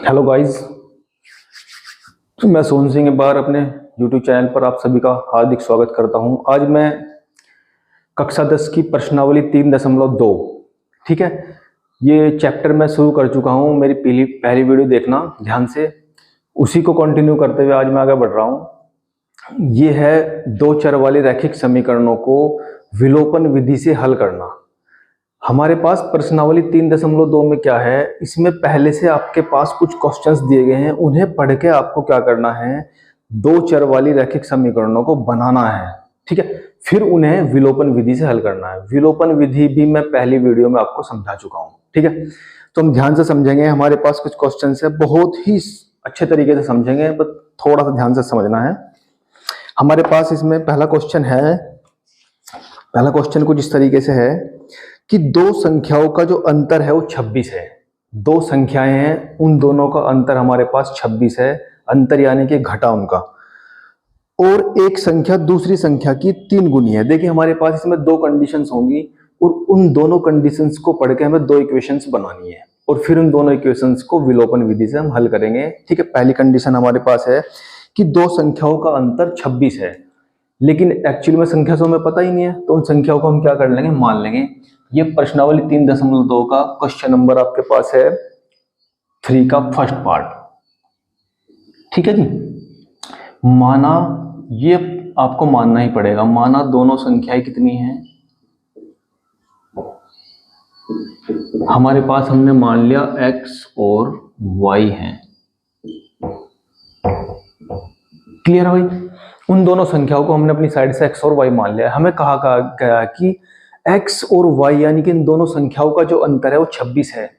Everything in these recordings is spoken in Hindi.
हेलो गाइस, मैं सोहन सिंह एक बार अपने यूट्यूब चैनल पर आप सभी का हार्दिक स्वागत करता हूं। आज मैं कक्षा 10 की प्रश्नावली 3.2, ठीक है, ये चैप्टर मैं शुरू कर चुका हूं। मेरी पहली वीडियो देखना ध्यान से, उसी को कंटिन्यू करते हुए आज मैं आगे बढ़ रहा हूं। ये है दो चर वाले रैखिक समीकरणों को विलोपन विधि से हल करना। हमारे पास प्रश्नावली 3.2 में क्या है, इसमें पहले से आपके पास कुछ क्वेश्चंस दिए गए हैं, उन्हें पढ़ के आपको क्या करना है, दो चर वाली रैखिक समीकरणों को बनाना है, ठीक है। फिर उन्हें विलोपन विधि से हल करना है। विलोपन विधि भी मैं पहली वीडियो में आपको समझा चुका हूं, ठीक है। तो हम ध्यान से समझेंगे। हमारे पास कुछ क्वेश्चन है, बहुत ही अच्छे तरीके से समझेंगे, बस थोड़ा सा ध्यान से समझना है। हमारे पास इसमें पहला क्वेश्चन कुछ इस तरीके से है कि दो संख्याओं का जो अंतर है वो 26 है। दो संख्याएं हैं, उन दोनों का अंतर हमारे पास 26 है, अंतर यानी कि घटा उनका, और एक संख्या दूसरी संख्या की 3 गुनी है। देखिए हमारे पास इसमें दो कंडीशंस होंगी और उन दोनों कंडीशंस को पढ़ के हमें दो इक्वेशंस बनानी है और फिर उन दोनों इक्वेशंस को विलोपन विधि से हम हल करेंगे, ठीक है। पहली कंडीशन हमारे पास है कि दो संख्याओं का अंतर 26 है, लेकिन एक्चुअली में संख्या से हमें पता ही नहीं है, तो उन संख्याओं को हम क्या कर लेंगे, मान लेंगे। ये प्रश्नावली 3.2 का क्वेश्चन नंबर आपके पास है 3 का फर्स्ट पार्ट, ठीक है जी। माना, ये आपको मानना ही पड़ेगा, माना दोनों संख्याएं कितनी हैं हमारे पास, हमने मान लिया x और y हैं। क्लियर है भाई? उन दोनों संख्याओं को हमने अपनी साइड से x और y मान लिया। हमें कहा गया कि x और y यानी कि इन दोनों संख्याओं का जो अंतर है वो 26 है,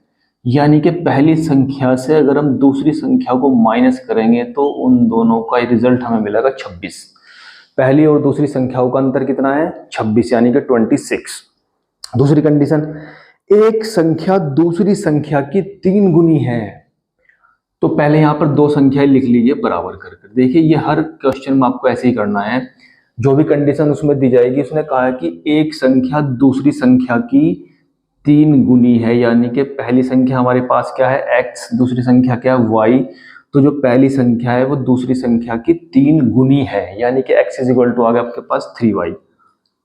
यानी कि पहली संख्या से अगर हम दूसरी संख्या को माइनस करेंगे तो उन दोनों का रिजल्ट हमें मिलेगा 26। पहली और दूसरी संख्याओं का अंतर कितना है, 26, यानी कि 26। दूसरी कंडीशन, एक संख्या दूसरी संख्या की 3 गुनी है। तो पहले यहां पर दो संख्याएं लिख लीजिए बराबर कर। देखिए ये हर क्वेश्चन में आपको ऐसे ही करना है, जो भी कंडीशन उसमें दी जाएगी, उसने कहा है कि एक संख्या दूसरी संख्या की 3 गुनी है, यानी कि पहली संख्या हमारे पास क्या है, x, दूसरी संख्या क्या है, y। तो जो पहली संख्या है वो दूसरी संख्या की 3 गुनी है, यानी कि x इज इक्वल टू आ गया आपके पास 3y।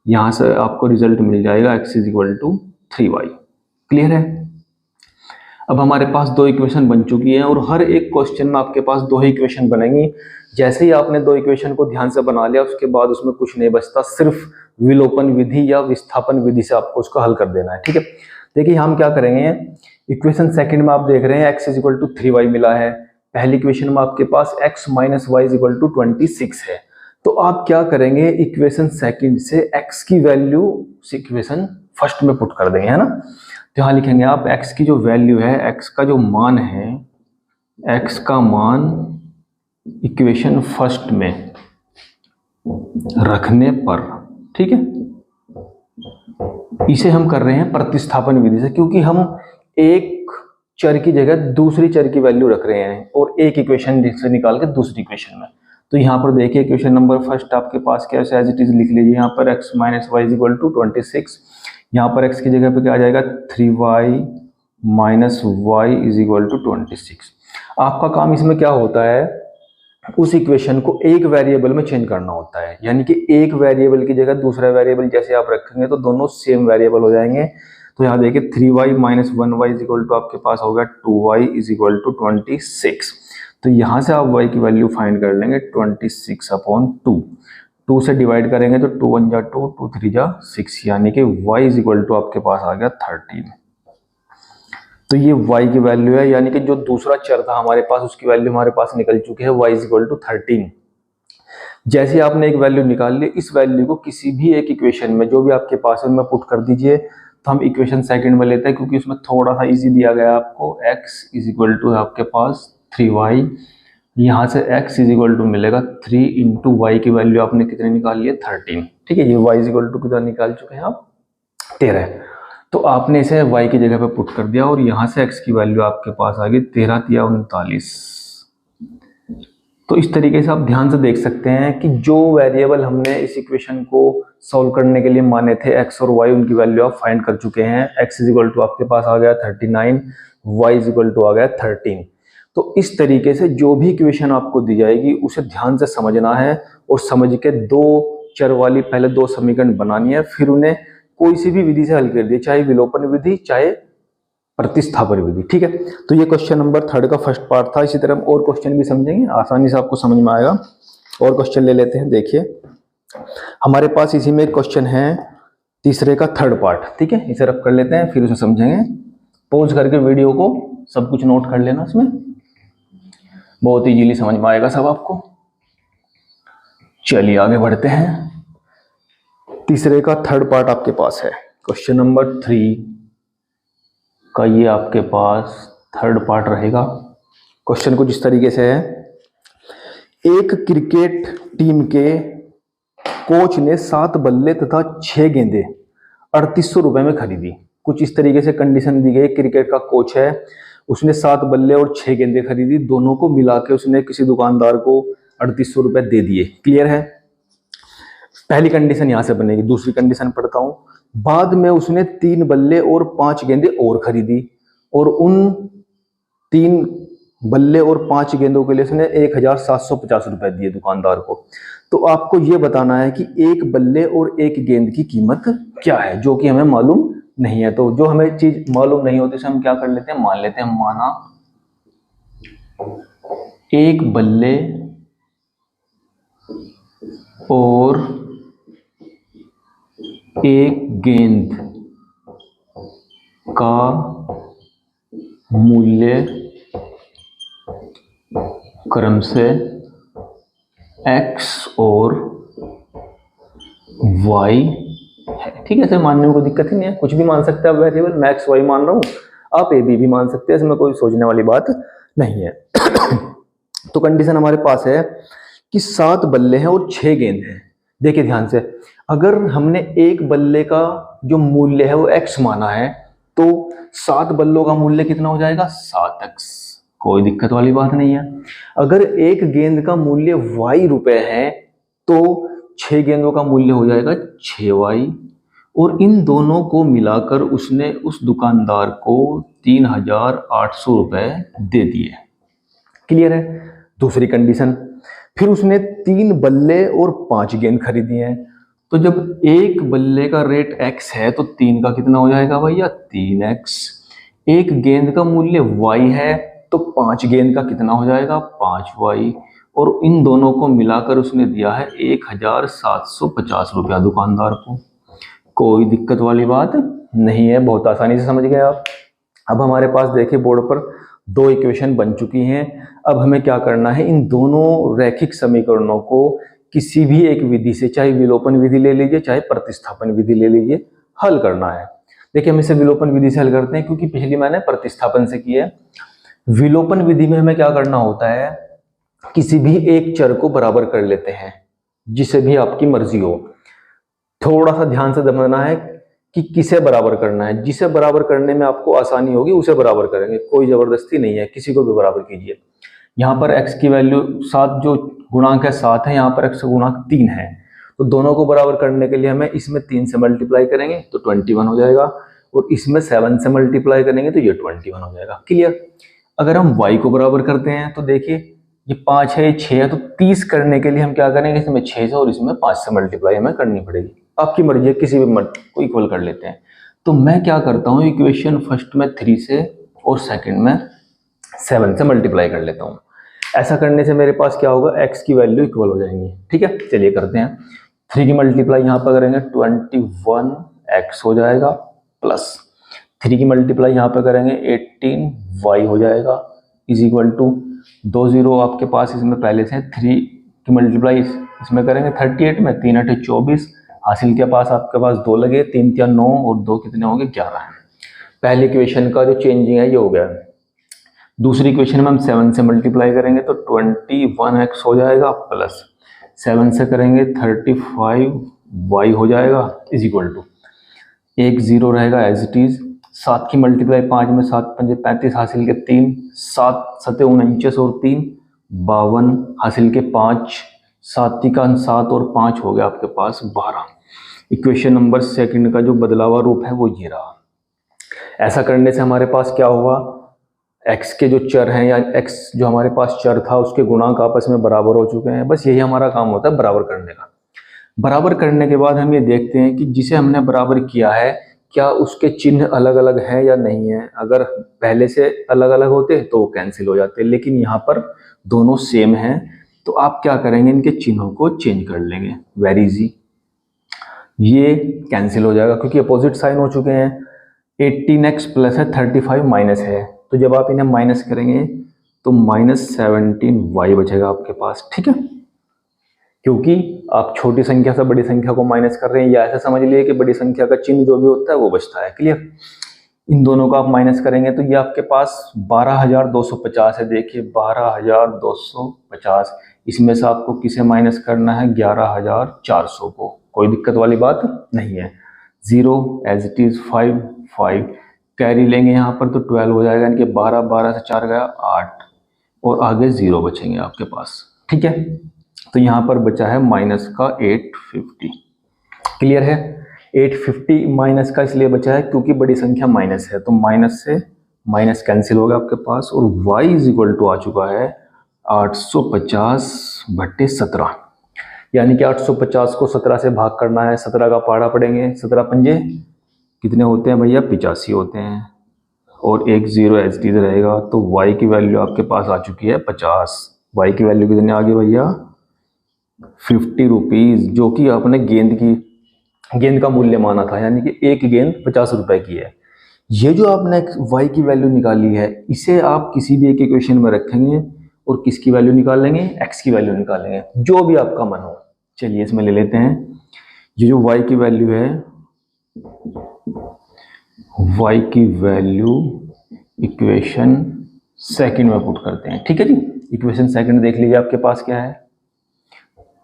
यहां से आपको रिजल्ट मिल जाएगा x is equal to 3y। Clear है? अब हमारे पास दो इक्वेशन बन चुकी है और हर एक क्वेश्चन में आपके पास दो ही इक्वेशन बनेंगी। जैसे ही आपने दो इक्वेशन को ध्यान से बना लिया, उसके बाद उसमें कुछ नहीं बचता, सिर्फ विलोपन विधि या विस्थापन विधि से आपको उसको हल कर देना है, ठीक है। देखिए हम क्या करेंगे, इक्वेशन सेकंड में आप देख रहे हैं x is equal to 3y मिला है। पहली इक्वेशन में आपके पास x minus y is equal to 26 है। तो आप क्या करेंगे, इक्वेशन सेकंड से x की वैल्यू इक्वेशन फर्स्ट में पुट कर देंगे, है ना। तो यहाँ लिखेंगे आप x की जो वैल्यू है, x का जो मान है, x का मान इक्वेशन फर्स्ट में रखने पर, ठीक है, इसे हम कर रहे हैं प्रतिस्थापन विधि से, क्योंकि हम एक चर की जगह दूसरी चर की वैल्यू रख रहे हैं और एक इक्वेशन से निकाल के दूसरी इक्वेशन में। तो यहाँ पर देखिए इक्वेशन नंबर फर्स्ट आपके पास क्या है, एज इट इज लिख लीजिए। यहाँ पर x minus y is equal to 26, यहाँ पर x की जगह पे क्या आ जाएगा, 3y minus y is equal to 26। आपका काम इसमें क्या होता है, उस इक्वेशन को एक वेरिएबल में चेंज करना होता है, यानी कि एक वेरिएबल की जगह दूसरा वेरिएबल जैसे आप रखेंगे तो दोनों सेम वेरिएबल हो जाएंगे। तो यहाँ देखिए 3y minus 1y is equal to आपके पास हो गया 2y इज इक्वल टू 26। तो यहाँ से आप y की वैल्यू फाइंड कर लेंगे 26/2। 2 से डिवाइड करेंगे तो 2 1 जा 2, 2 3 जा 6, यानी कि y इज इक्वल टू आपके पास आ गया 13। तो ये y की वैल्यू है, यानी कि जो दूसरा चर था हमारे पास उसकी वैल्यू हमारे पास निकल चुकी है, y इज इक्वल टू 13। जैसे आपने एक वैल्यू निकाल ली, इस वैल्यू को किसी भी एक इक्वेशन में जो भी आपके पास है उनमें पुट कर दीजिए। तो हम इक्वेशन सेकंड में लेते हैं, क्योंकि उसमें थोड़ा सा इजी दिया गया है आपको। x इज इक्वल टू आपके पास 3y, यहाँ से x इज इक्वल टू मिलेगा 3 इंटू वाई की वैल्यू आपने कितने निकाल लिए, 13, ठीक है। ये y इज इक्वल टू कितना निकाल चुके हैं आप, 13। तो आपने इसे y की जगह पे पुट कर दिया और यहाँ से x की वैल्यू आपके पास आ गई 13 या 39। तो इस तरीके से आप ध्यान से देख सकते हैं कि जो वेरिएबल हमने इस इक्वेशन को सॉल्व करने के लिए माने थे x और y, उनकी वैल्यू आप फाइंड कर चुके हैं। x इज इक्वल टू आपके पास आ गया 39, y इज इक्वल टू आ गया 13। तो इस तरीके से जो भी इक्वेशन आपको दी जाएगी उसे ध्यान से समझना है और समझ के दो चर वाली पहले दो समीकरण बनानी है, फिर उन्हें कोई सी भी विधि से हल कर दिए, चाहे विलोपन विधि चाहे प्रतिस्थापन विधि। ठीक है, तो ये क्वेश्चन नंबर 3 का फर्स्ट पार्ट था। इसी तरह हम और क्वेश्चन भी समझेंगे, आसानी से आपको समझ में आएगा। और क्वेश्चन ले लेते हैं। देखिए हमारे पास इसी में एक क्वेश्चन है तीसरे का थर्ड पार्ट। ठीक है, इसे रब कर लेते हैं, फिर उसे समझेंगे। पॉज करके वीडियो को सब कुछ नोट कर लेना, इसमें बहुत इजीली समझ में आएगा सब आपको। चलिए आगे बढ़ते हैं। तीसरे का थर्ड पार्ट आपके पास है, क्वेश्चन नंबर 3 का ये आपके पास थर्ड पार्ट रहेगा। क्वेश्चन कुछ इस तरीके से है, एक क्रिकेट टीम के कोच ने 7 बल्ले तथा 6 गेंदें 3800 रुपए में खरीदी। कुछ इस तरीके से कंडीशन दी गई, क्रिकेट का कोच है, उसने 7 बल्ले और 6 गेंदें खरीदी, दोनों को मिला के उसने किसी दुकानदार को 3800 रुपए दे दिए। क्लियर है, पहली कंडीशन यहां से बनेगी। दूसरी कंडीशन पढ़ता हूं, बाद में उसने 3 बल्ले और 5 गेंदें और खरीदी और उन 3 बल्ले और 5 गेंदों के लिए उसने 1750 रुपए दिए दुकानदार को। तो आपको यह बताना है कि एक बल्ले और एक गेंद की कीमत क्या है, जो कि हमें मालूम नहीं है। तो जो हमें चीज मालूम नहीं होती उसे हम क्या कर लेते हैं, मान लेते हैं। माना एक बल्ले और एक गेंद का मूल्य क्रम से x और y है। ठीक है, ऐसे मानने में कोई दिक्कत ही नहीं है, कुछ भी मान सकते हैं आप वेरिएबल। मैं x y मान रहा हूं, आप a b भी मान सकते हैं, इसमें कोई सोचने वाली बात नहीं है। तो कंडीशन हमारे पास है कि 7 बल्ले हैं और 6 गेंद हैं। देखिए ध्यान से, अगर हमने एक बल्ले का जो मूल्य है वो x माना है तो 7 बल्लों का मूल्य कितना हो जाएगा, 7x। कोई दिक्कत वाली बात नहीं है। अगर एक गेंद का मूल्य y रुपए है तो 6 गेंदों का मूल्य हो जाएगा 6y, और इन दोनों को मिलाकर उसने उस दुकानदार को 3800 रुपए दे दिए। क्लियर है। दूसरी कंडीशन, फिर उसने 3 बल्ले और 5 गेंद खरीदी हैं। तो जब एक बल्ले का रेट x है तो 3 का कितना हो जाएगा भैया, 3x। एक गेंद का मूल्य y है तो 5 गेंद का कितना हो जाएगा, 5y, और इन दोनों को मिलाकर उसने दिया है 1750 रुपया दुकानदार को। कोई दिक्कत वाली बात नहीं है, बहुत आसानी से समझ गए आप। अब हमारे पास देखिए बोर्ड पर 2 इक्वेशन बन चुकी हैं। अब हमें क्या करना है, इन दोनों रैखिक समीकरणों को किसी भी एक विधि से, चाहे विलोपन विधि ले लीजिए चाहे प्रतिस्थापन विधि ले लीजिए, हल करना है। देखिए हम इसे विलोपन विधि से हल करते हैं क्योंकि पिछली मैंने प्रतिस्थापन से की है। विलोपन विधि में हमें क्या करना होता है, किसी भी एक चर को बराबर कर लेते हैं, जिसे भी आपकी मर्जी हो। थोड़ा सा ध्यान से समझना है कि किसे बराबर करना है। जिसे बराबर करने में आपको आसानी होगी उसे बराबर करेंगे, कोई जबरदस्ती नहीं है, किसी को भी बराबर कीजिए। यहाँ पर x की वैल्यू 7, जो गुणांक है 7 है, यहाँ पर x का गुणांक 3 है। तो दोनों को बराबर करने के लिए हमें इसमें 3 से मल्टीप्लाई करेंगे तो 21 हो जाएगा, और इसमें 7 से मल्टीप्लाई करेंगे तो ये 21 हो जाएगा। क्लियर। अगर हम y को बराबर करते हैं तो देखिए ये 5 है, ये 6 है, तो 30 करने के लिए हम क्या करेंगे, इसमें 6 से और इसमें 5 से मल्टीप्लाई हमें करनी पड़ेगी। आपकी मर्जी है, किसी भी को इक्वल कर लेते हैं। तो मैं क्या करता हूँ, इक्वेशन फर्स्ट में 3 से और सेकंड में 7 से मल्टीप्लाई कर लेता हूँ। ऐसा करने से मेरे पास क्या होगा, x की वैल्यू इक्वल हो जाएंगी। ठीक है, चलिए करते हैं। 3 की मल्टीप्लाई यहाँ पर करेंगे 21x हो जाएगा, प्लस 3 की मल्टीप्लाई यहाँ पर करेंगे 18y हो जाएगा, इज इक्वल टू 2 0 आपके पास इसमें पहले से 3 की मल्टीप्लाई इसमें करेंगे 38 में, 3 8 24, हासिल के पास आपके पास 2 लगे, 3 3 9 और 2 कितने होंगे, 11 है। पहले इक्वेशन का जो चेंजिंग है ये हो गया। दूसरी इक्वेशन में हम 7 से मल्टीप्लाई करेंगे तो 21x हो जाएगा, प्लस 7 से करेंगे 35y हो जाएगा, इज इक्वल टू 1 0 रहेगा एज इट इज। 7 की मल्टीप्लाई 5 में 7 5 35, हासिल के 3, 7 7 49 और 3 52, हासिल के 5, 7 का 7 और 5 हो गया आपके पास 12। इक्वेशन नंबर सेकंड का जो बदलावा रूप है वो ये रहा। ऐसा करने से हमारे पास क्या हुआ, x के जो चर हैं या x जो हमारे पास चर था उसके गुणांक आपस में बराबर हो चुके हैं। बस यही हमारा काम होता है बराबर करने का। बराबर करने के बाद हम ये देखते हैं कि जिसे हमने बराबर किया है क्या उसके चिन्ह अलग अलग हैं या नहीं है। अगर पहले से अलग अलग होते तो वो कैंसिल हो जाते, लेकिन यहाँ पर दोनों सेम हैं तो आप क्या करेंगे, इनके चिन्हों को चेंज कर लेंगे। वेरी इजी, ये कैंसिल हो जाएगा क्योंकि अपोजिट साइन हो चुके हैं। 18x प्लस है, 35 माइनस है, तो जब आप इन्हें माइनस करेंगे तो -17y बचेगा आपके पास। ठीक है, क्योंकि आप छोटी संख्या से बड़ी संख्या को माइनस कर रहे हैं, या ऐसा समझ लिए कि बड़ी संख्या का चिन्ह जो भी होता है वो बचता है। क्लियर, इन दोनों को आप माइनस करेंगे तो ये आपके पास 12,250 है। देखिए 12,250, इसमें से आपको किसे माइनस करना है, 11,400 को। कोई दिक्कत वाली बात नहीं है। 0 एज इट इज, 5 कैरी लेंगे यहाँ पर तो 12 हो जाएगा, इनके 12 से 4 गया 8 और आगे 0 बचेंगे आपके पास। ठीक है, तो यहाँ पर बचा है माइनस का 850। क्लियर है, 850 माइनस का इसलिए बचा है क्योंकि बड़ी संख्या माइनस है, तो माइनस से माइनस कैंसिल होगा आपके पास और y इज इक्वल टू आ चुका है 850/17, यानी कि 850 को 17 से भाग करना है। 17 का पहाड़ा पड़ेंगे, 17 पंजे कितने होते हैं भैया, 85 होते हैं और एक 0 एज इट इज रहेगा। तो y की वैल्यू आपके पास आ चुकी है 50। y की वैल्यू कितने आ गई भैया, 50 रुपीज़, जो कि आपने गेंद का मूल्य माना था, यानी कि एक गेंद 50 रुपए की है। ये जो आपने y की वैल्यू निकाली है इसे आप किसी भी एक इक्वेशन में रखेंगे और किसकी वैल्यू निकाल लेंगे, x की वैल्यू निकाल लेंगे, जो भी आपका मन हो। चलिए इसमें ले लेते हैं, ये जो y की वैल्यू है, y की वैल्यू इक्वेशन सेकंड में पुट करते हैं। ठीक है जी, इक्वेशन सेकंड देख लीजिए आपके पास क्या है,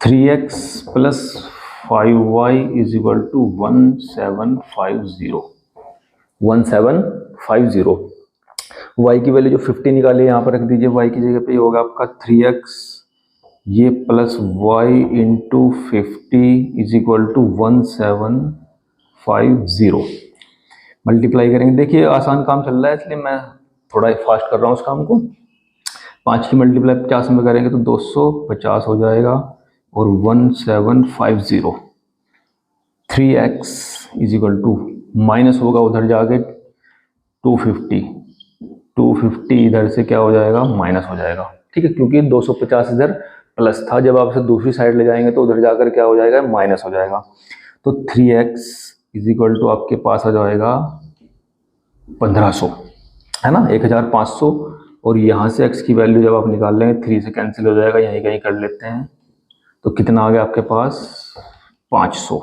3x plus 5y is equal to 1750। y की वैल्यू जो 50 निकाली यहाँ पर रख दीजिए, y की जगह पे ये होगा आपका 3x ये plus y into 50 is equal to 1750। Multiply करेंगे, देखिए आसान काम चल रहा है इसलिए मैं थोड़ा फास्ट कर रहा हूँ उस काम को। 5 की मल्टीप्लाई 50 में करेंगे तो 250 हो जाएगा और 1750। 3x is equal to minus होगा उधर जाके 250 इधर से क्या हो जाएगा, माइनस हो जाएगा। ठीक है, क्योंकि 250 इधर प्लस था, जब आप इसे दूसरी साइड ले जाएंगे तो उधर जाकर क्या हो जाएगा, माइनस हो जाएगा। तो 3x इज इक्वल टू आपके पास आ जाएगा 1500, है ना, 1500। और यहाँ से x की वैल्यू जब आप निकाल लेंगे 3 से कैंसिल हो जाएगा, यहीं कहीं कर लेते हैं, तो कितना आ गया आपके पास 500।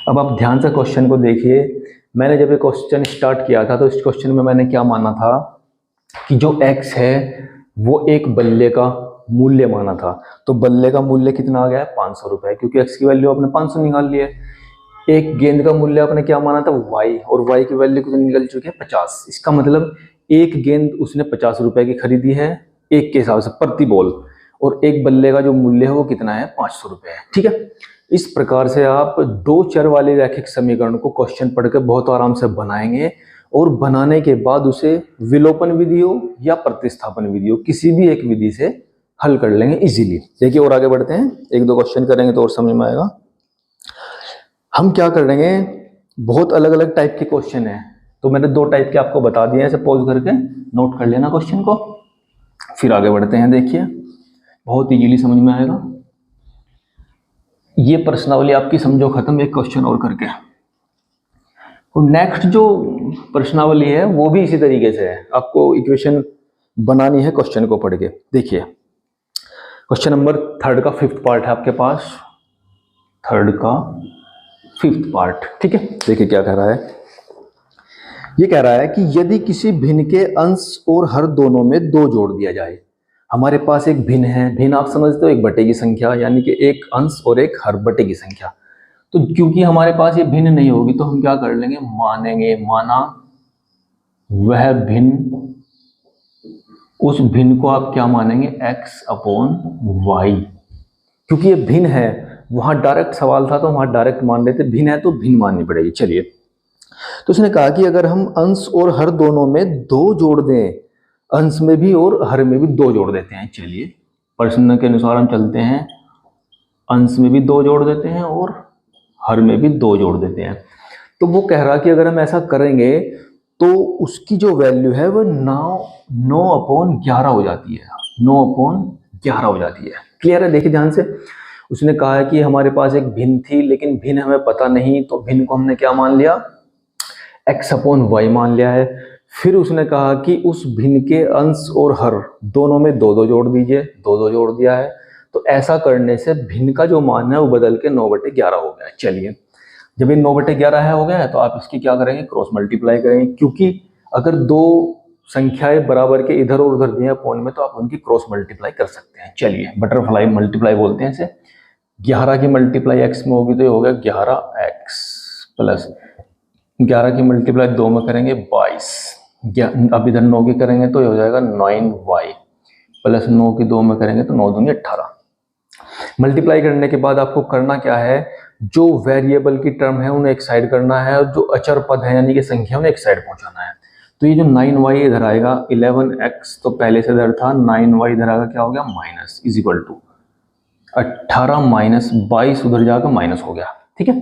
अब आप ध्यान से क्वेश्चन को देखिए। मैंने जब ये क्वेश्चन स्टार्ट किया था तो इस क्वेश्चन में मैंने क्या माना था कि जो x है वो एक बल्ले का मूल्य माना था। तो बल्ले का मूल्य कितना आ गया है, 500 रुपए, क्योंकि x की वैल्यू आपने 500 निकाल ली है। एक गेंद का मूल्य आपने क्या माना था, y, और y की वैल्यू कितनी निकल चुकी है, 50। इसका मतलब एक गेंद उसने 50 रुपए की खरीदी है एक के हिसाब से प्रति बॉल, और एक बल्ले का जो मूल्य है वो कितना है, 500 रुपए है। ठीक है, इस प्रकार से आप दो चर वाले रैखिक समीकरण को क्वेश्चन पढ़कर बहुत आराम से बनाएंगे और बनाने के बाद उसे विलोपन विधि हो या प्रतिस्थापन विधि हो, किसी भी एक विधि से हल कर लेंगे इजीली। देखिए और आगे बढ़ते हैं, एक दो क्वेश्चन करेंगे तो और समझ में आएगा। हम क्या करेंगे, बहुत अलग अलग टाइप के क्वेश्चन हैं, तो मैंने 2 टाइप के आपको बता दिए हैं, ऐसे पॉज करके नोट कर लेना क्वेश्चन को, फिर आगे बढ़ते हैं। देखिए बहुत इजीली समझ में आएगा। ये प्रश्नावली आपकी समझो खत्म, एक क्वेश्चन और करके। और नेक्स्ट जो प्रश्नावली है वो भी इसी तरीके से है, आपको इक्वेशन बनानी है क्वेश्चन को पढ़ के। देखिए क्वेश्चन नंबर 3 का 5th पार्ट है आपके पास, 3 का 5th पार्ट। ठीक है, देखिए क्या कह रहा है। ये कह रहा है कि यदि किसी भिन्न के अंश और हर दोनों में 2 जोड़ दिया जाए। हमारे पास एक भिन्न है, भिन्न आप समझते हो एक बटे की संख्या, यानी कि एक अंश और एक हर बटे की संख्या। तो क्योंकि हमारे पास ये भिन्न नहीं होगी तो हम क्या कर लेंगे, माना वह भिन्न, उस भिन्न को आप क्या मानेंगे, x/y। क्योंकि ये भिन्न है, वहां डायरेक्ट सवाल था तो वहां डायरेक्ट मान लेते, भिन्न है तो भिन्न माननी पड़ेगी। चलिए तो उसने कहा कि अगर हम अंश और हर दोनों में 2 जोड़ दें, अंश में भी और हर में भी 2 जोड़ देते हैं। चलिए प्रश्न के अनुसार हम चलते हैं, अंश में भी 2 जोड़ देते हैं और हर में भी 2 जोड़ देते हैं। तो वो कह रहा कि अगर हम ऐसा करेंगे तो उसकी जो वैल्यू है वो 9/11 हो जाती है, 9/11 हो जाती है। क्लियर है? देखिए ध्यान से, उसने कहा है कि हमारे पास एक भिन्न थी, लेकिन भिन्न हमें पता नहीं, तो भिन्न को हमने क्या मान लिया, x/y मान लिया है। फिर उसने कहा कि उस भिन्न के अंश और हर दोनों में 2-2 जोड़ दीजिए, 2-2 जोड़ दिया है। तो ऐसा करने से भिन्न का जो मान है वो बदल के 9/11 हो गया है। चलिए जब ये 9/11 है हो गया है तो आप इसकी क्या करेंगे, क्रॉस मल्टीप्लाई करेंगे, क्योंकि अगर 2 संख्याएं बराबर के इधर और उधर दिए पॉइंट में तो आप उनकी क्रॉस मल्टीप्लाई कर सकते हैं। चलिए बटरफ्लाई मल्टीप्लाई बोलते हैं इसे। 11 की मल्टीप्लाई x में होगी तो ये हो गया 11x प्लस 11 की मल्टीप्लाई 2 में करेंगे 22। अब इधर 9 की करेंगे तो ये हो जाएगा 9y प्लस 9 की 2 में करेंगे तो 9 दूनी 18। मल्टीप्लाई करने के बाद आपको करना क्या है, जो वेरिएबल की टर्म है उन्हें एक साइड करना है और जो अचर पद है यानी कि संख्या उन्हें एक साइड पहुंचाना है। तो ये जो 9y इधर आएगा, 11x तो पहले से इधर था, 9y इधर आएगा, क्या हो गया minus, is equal to 18 minus 22 उधर जाकर माइनस हो गया। ठीक है,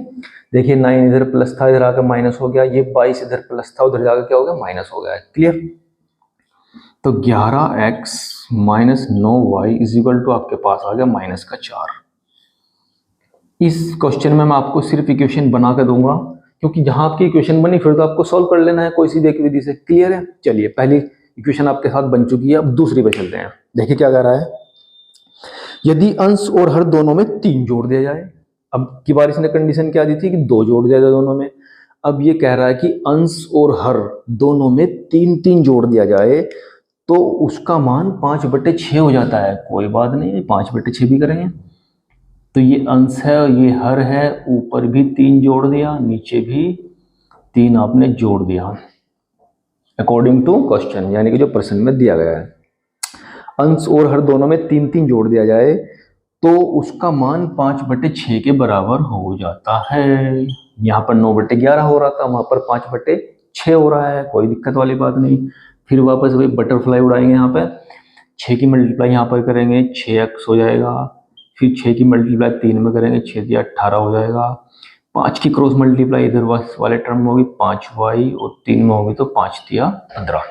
देखिए 9 इधर प्लस था, इधर आकर माइनस हो गया, ये 22 इधर प्लस था, उधर जाकर क्या हो गया माइनस हो गया। क्लियर? तो 11x minus 9y is equal to आपके पास आ गया माइनस का 4। इस क्वेश्चन में मैं आपको सिर्फ इक्वेशन बना कर दूंगा, क्योंकि जहां आपकी इक्वेशन बनी फिर तो आपको सॉल्व कर लेना है कोई सी भी एक विधि से। क्लियर है? चलिए पहली इक्वेशन आपके साथ बन चुकी है, अब दूसरी पे चलते हैं। देखिए क्या कह रहा है, यदि अंश और हर दोनों में 3 जोड़ दिया जाए। अब की बार इसने कंडीशन क्या दी थी कि 2 जोड़ दिया जाए दोनों में। अब ये कह रहा है कि अंश और हर दोनों में 3-3 जोड़ दिया जाए तो उसका मान 5/6 हो जाता है। कोई बात नहीं, 5/6 भी करेंगे। तो ये अंश है और ये हर है, ऊपर भी 3 जोड़ दिया, नीचे भी 3 आपने जोड़ दिया अकॉर्डिंग टू क्वेश्चन, यानी कि जो प्रश्न में दिया गया है। अंश और हर दोनों में 3-3 जोड़ दिया जाए तो उसका मान 5/6 के बराबर हो जाता है। यहाँ पर 9/11 हो रहा था, वहां पर 5/6 हो रहा है, कोई दिक्कत वाली बात नहीं। फिर वापस वही बटरफ्लाई उड़ाएंगे, यहाँ पे 6 की मल्टीप्लाई यहाँ पर करेंगे 6x हो जाएगा, फिर 6 की मल्टीप्लाई 3 में करेंगे 6 दिया 18 हो जाएगा, 5 की क्रॉस मल्टीप्लाई इधर वाले टर्म में होगी 5y और 3 में होगी तो 5 दिया 15।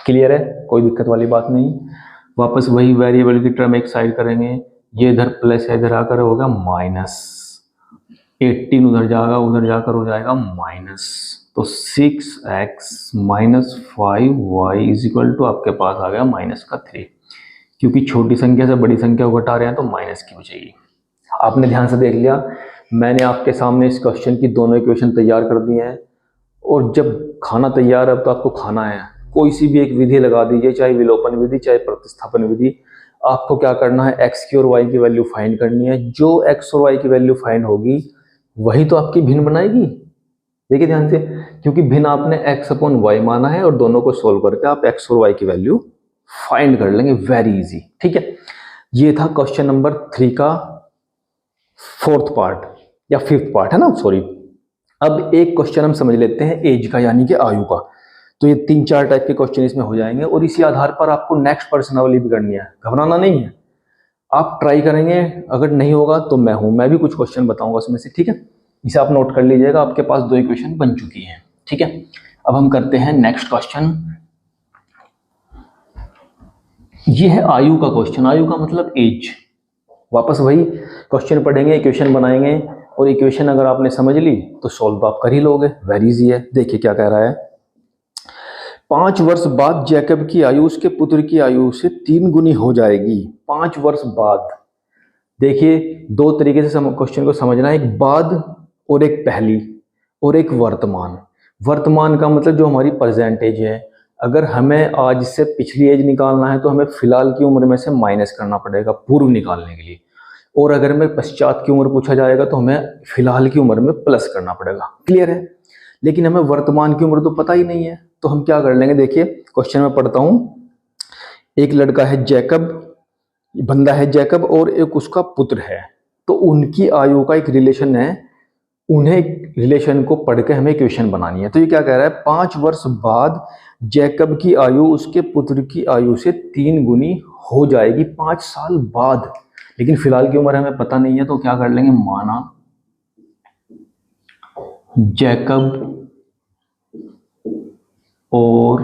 क्लियर है? कोई दिक्कत वाली बात नहीं। वापस वही वेरिएबल की टर्म एक साइड करेंगे, ये इधर प्लस है, इधर आकर होगा माइनस, 18 उधर जाएगा, उधर जाकर हो जाएगा माइनस, तो 6x minus 5y is equal to आपके पास आ गया माइनस का 3। क्योंकि छोटी संख्या से बड़ी संख्या को घटा रहे हैं तो माइनस की बचेगी। आपने ध्यान से देख लिया, मैंने आपके सामने इस क्वेश्चन की दोनों इक्वेशन तैयार कर दी हैं, और जब खाना तैयार है तो आपको खाना है, कोई सी भी एक विधि लगा दीजिए, चाहे विलोपन विधि चाहे प्रतिस्थापन विधि। आपको क्या करना है, x की और y की वैल्यू फाइंड करनी है। जो x और y की वैल्यू फाइंड होगी वही तो आपकी भिन्न बनाएगी। देखिए ध्यान से, क्योंकि भिन्न आपने x/y माना है और दोनों को सोल्व करके आप x और y की वैल्यू फाइंड कर लेंगे, वेरी इजी। ठीक है, ये था क्वेश्चन नंबर 3 का 4th पार्ट या 5th पार्ट है ना, सॉरी। अब एक क्वेश्चन हम समझ लेते हैं एज का, यानी कि आयु का। तो ये 3-4 टाइप के क्वेश्चन इसमें हो जाएंगे और इसी आधार पर आपको नेक्स्ट प्रश्नावली भी करनी है। घबराना नहीं है, आप ट्राई करेंगे, अगर नहीं होगा तो मैं भी कुछ क्वेश्चन बताऊंगा उसमें से। ठीक है, इसे आप नोट कर लीजिएगा, आपके पास 2 इक्वेशन बन चुकी हैं। ठीक है, अब हम करते हैं नेक्स्ट क्वेश्चन। ये है आयु का क्वेश्चन, आयु का मतलब एज। वापस वही क्वेश्चन पढ़ेंगे, इक्वेशन बनाएंगे, और इक्वेशन अगर आपने समझ ली तो सॉल्व आप कर ही लोगे, वेरी इजी है। देखिए क्या कह रहा है, 5 वर्ष बाद जैकब की आयु उसके पुत्र की आयु से 3 गुनी हो जाएगी। 5 वर्ष बाद, देखिए 2 तरीके से क्वेश्चन को समझना है, एक बाद और एक पहली और एक वर्तमान। वर्तमान का मतलब जो हमारी प्रेजेंट एज है। अगर हमें आज से पिछली एज निकालना है तो हमें फिलहाल की उम्र में से माइनस करना पड़ेगा पूर्व निकालने के लिए, और अगर हमें पश्चात की उम्र पूछा जाएगा तो हमें फिलहाल की उम्र में प्लस करना पड़ेगा। क्लियर है? लेकिन हमें वर्तमान की उम्र तो पता ही नहीं है, तो हम क्या कर लेंगे, देखिए क्वेश्चन में पढ़ता हूं। एक लड़का है जैकब, बंदा है जैकब, और एक उसका पुत्र है, तो उनकी आयु का एक रिलेशन है उन्हें रिलेशन को पढ़ के हमें इक्वेशन बनानी है। तो ये क्या कह रहा है, 5 वर्ष बाद जैकब की आयु उसके पुत्र की आयु से 3 गुनी हो जाएगी 5 साल बाद। लेकिन फिलहाल की उम्र हमें पता नहीं है, तो क्या कर लेंगे, माना जैकब और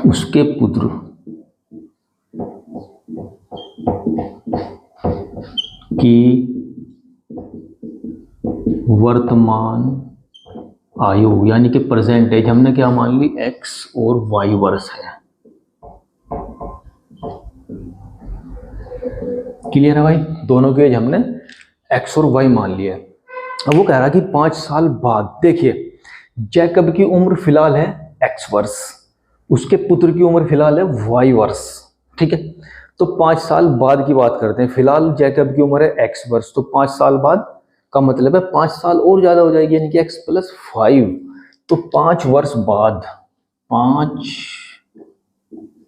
उसके पुत्र की वर्तमान आयु यानी कि प्रेजेंट एज हमने क्या मान ली, x और y वर्ष है। क्लियर है भाई, दोनों की एज हमने x और y मान लिया है। अब वो कह रहा है कि 5 साल बाद, देखिए जैकब की उम्र फिलहाल है x वर्ष, उसके पुत्र की उम्र फिलहाल है y वर्ष, ठीक है। तो 5 साल बाद की बात करते हैं। फिलहाल जैकब की उम्र है x वर्ष, तो 5 साल बाद का मतलब है 5 साल और ज्यादा हो जाएगी, यानी कि x + 5। तो 5 वर्ष बाद, 5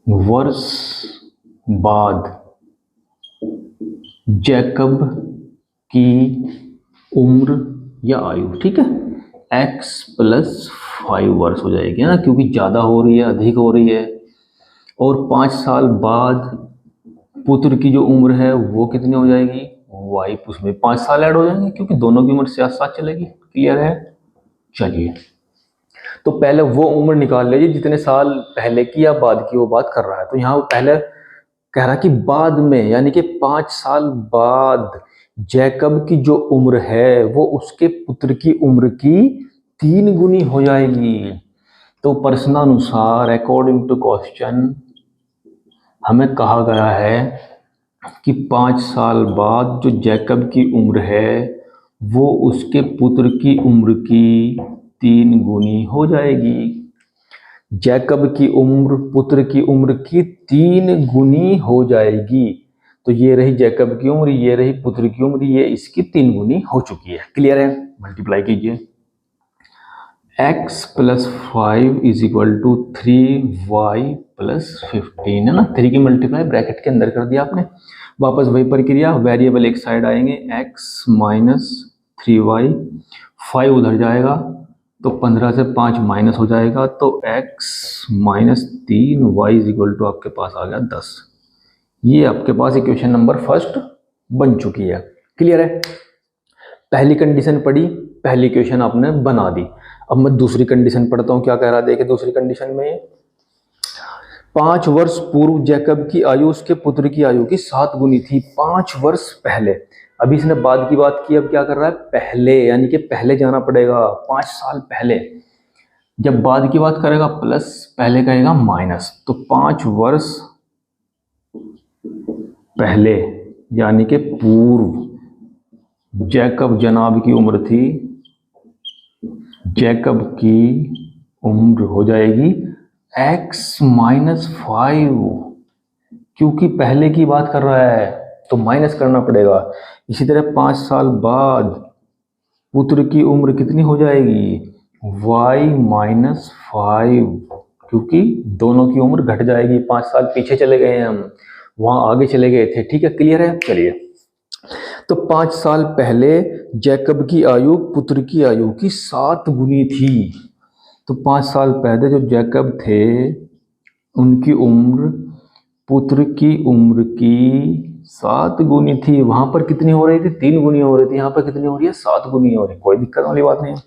वर्ष बाद जैकब की उम्र या आयु, ठीक है, x + 5 वर्ष हो जाएगी ना, क्योंकि ज्यादा हो रही है, अधिक हो रही है। और 5 साल बाद पुत्र की जो उम्र है वो कितनी हो जाएगी, y, उसमें 5 साल ऐड हो जाएंगे क्योंकि दोनों की उम्र साथ साथ चलेगी। क्लियर है, चलिए तो पहले वो उम्र निकाल लीजिए जितने साल पहले की या बाद की वो बात कर रहा है। तो यहाँ पहले कह रहा है कि बाद में, यानी कि 5 साल बाद जैकब की जो उम्र है वो उसके पुत्र की उम्र की 3 गुनी हो जाएगी। तो प्रश्नानुसार अकॉर्डिंग टू क्वेश्चन हमें कहा गया है कि 5 साल बाद जो जैकब की उम्र है वो उसके पुत्र की उम्र की 3 गुनी हो जाएगी। जैकब की उम्र पुत्र की उम्र की 3 गुनी हो जाएगी। तो ये रही जैकब की उम्र, ये रही पुत्र की उम्र, ये इसकी 3 गुनी हो चुकी है। क्लियर है, मल्टीप्लाई कीजिए, x + 5 = 3y + 15 है ना, 3 की मल्टीप्लाई ब्रैकेट के अंदर कर दिया आपने। वापस वही प्रक्रिया, वेरिएबल एक साइड आएंगे, x - 3y, 5 उधर जाएगा तो 15 से 5 माइनस हो जाएगा, तो x - 3y = आपके पास आ गया 10। ये आपके पास इक्वेशन नंबर फर्स्ट बन चुकी है। क्लियर है, पहली कंडीशन पढ़ी, पहली इक्वेशन आपने बना दी। अब मैं दूसरी कंडीशन पढ़ता हूं, क्या कह रहा है देखिए दूसरी कंडीशन में, 5 वर्ष पूर्व जैकब की आयु उसके पुत्र की आयु की 7 गुनी थी। 5 वर्ष पहले, अभी इसने बाद की बात की, अब क्या कर रहा है, पहले, यानी कि पहले जाना पड़ेगा, 5 साल पहले। जब बाद की बात करेगा प्लस, पहले कहेगा माइनस, तो 5 वर्ष पहले यानी कि पूर्व जैकब जनाब की उम्र थी, जैकब की उम्र हो जाएगी x - 5, क्योंकि पहले की बात कर रहा है तो माइनस करना पड़ेगा। इसी तरह 5 साल बाद पुत्र की उम्र कितनी हो जाएगी, y - 5, क्योंकि दोनों की उम्र घट जाएगी। 5 साल पीछे चले गए हैं हम, वहां आगे चले गए थे। ठीक है, क्लियर है, चलिए। तो 5 साल पहले जैकब की आयु पुत्र की आयु की 7 गुनी थी। तो 5 साल पहले जो जैकब थे उनकी उम्र पुत्र की उम्र की 7 गुनी थी। वहां पर कितनी हो रही थी, 3 गुनी हो रही थी, यहाँ पर कितनी हो रही है, 7 गुनी हो रही है। कोई दिक्कत वाली बात नहीं है,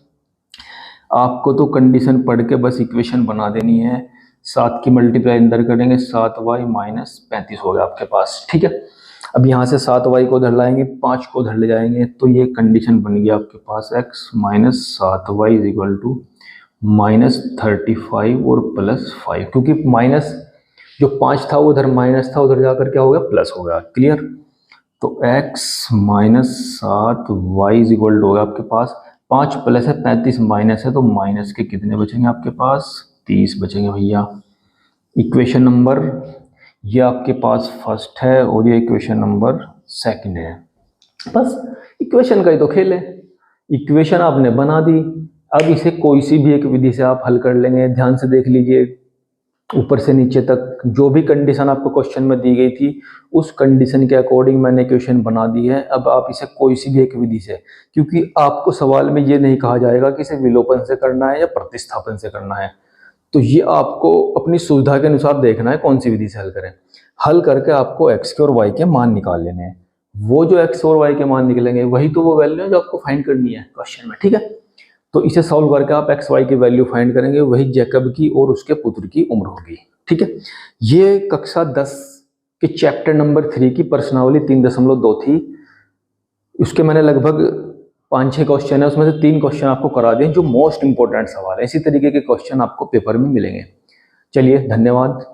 आपको तो कंडीशन पढ़ के बस इक्वेशन बना देनी है। 7 की मल्टीप्लाई अंदर करेंगे, 7y - 35 हो गया आपके पास। ठीक है, अब यहाँ से 7y को उधर लाएंगे, 5 को उधर ले जाएंगे, तो ये कंडीशन बन गया आपके पास, x - 7y = -35 और +5, क्योंकि माइनस जो 5 था उधर माइनस था, उधर जाकर क्या हो गया, प्लस हो गया। क्लियर, तो x - 7y = हो गया आपके पास 5 प्लस है 35 माइनस है, तो माइनस के कितने बचेंगे आपके पास, 30 बचेंगे भैया। इक्वेशन नंबर ये आपके पास फर्स्ट है और ये इक्वेशन नंबर सेकंड है। बस इक्वेशन का ही तो खेल है, इक्वेशन आपने बना दी। अब इसे कोई सी भी एक विधि से आप हल कर लेंगे। ध्यान से देख लीजिए, ऊपर से नीचे तक जो भी कंडीशन आपको क्वेश्चन में दी गई थी उस कंडीशन के अकॉर्डिंग मैंने क्वेश्चन बना दी है। अब आप इसे कोई सी भी एक विधि से, क्योंकि आपको सवाल में ये नहीं कहा जाएगा कि इसे विलोपन से करना है या प्रतिस्थापन से करना है, तो ये आपको अपनी सुविधा के अनुसार देखना है कौन सी विधि से हल करें। हल करके आपको एक्स के और वाई के मान निकाल लेने हैं। वो जो एक्स और वाई के मान निकलेंगे वही तो वो वैल्यू है जो आपको फाइंड करनी है क्वेश्चन में, ठीक है। तो इसे सॉल्व करके आप एक्स वाई की वैल्यू फाइंड करेंगे, वही जैकब की और उसके पुत्र की उम्र होगी, ठीक है। ये कक्षा 10 के चैप्टर नंबर 3 की प्रश्नावली 3.2 थी। उसके मैंने लगभग 5-6 क्वेश्चन है, उसमें से 3 क्वेश्चन आपको करा दिए जो मोस्ट इंपॉर्टेंट सवाल है। इसी तरीके के क्वेश्चन आपको पेपर में मिलेंगे। चलिए, धन्यवाद।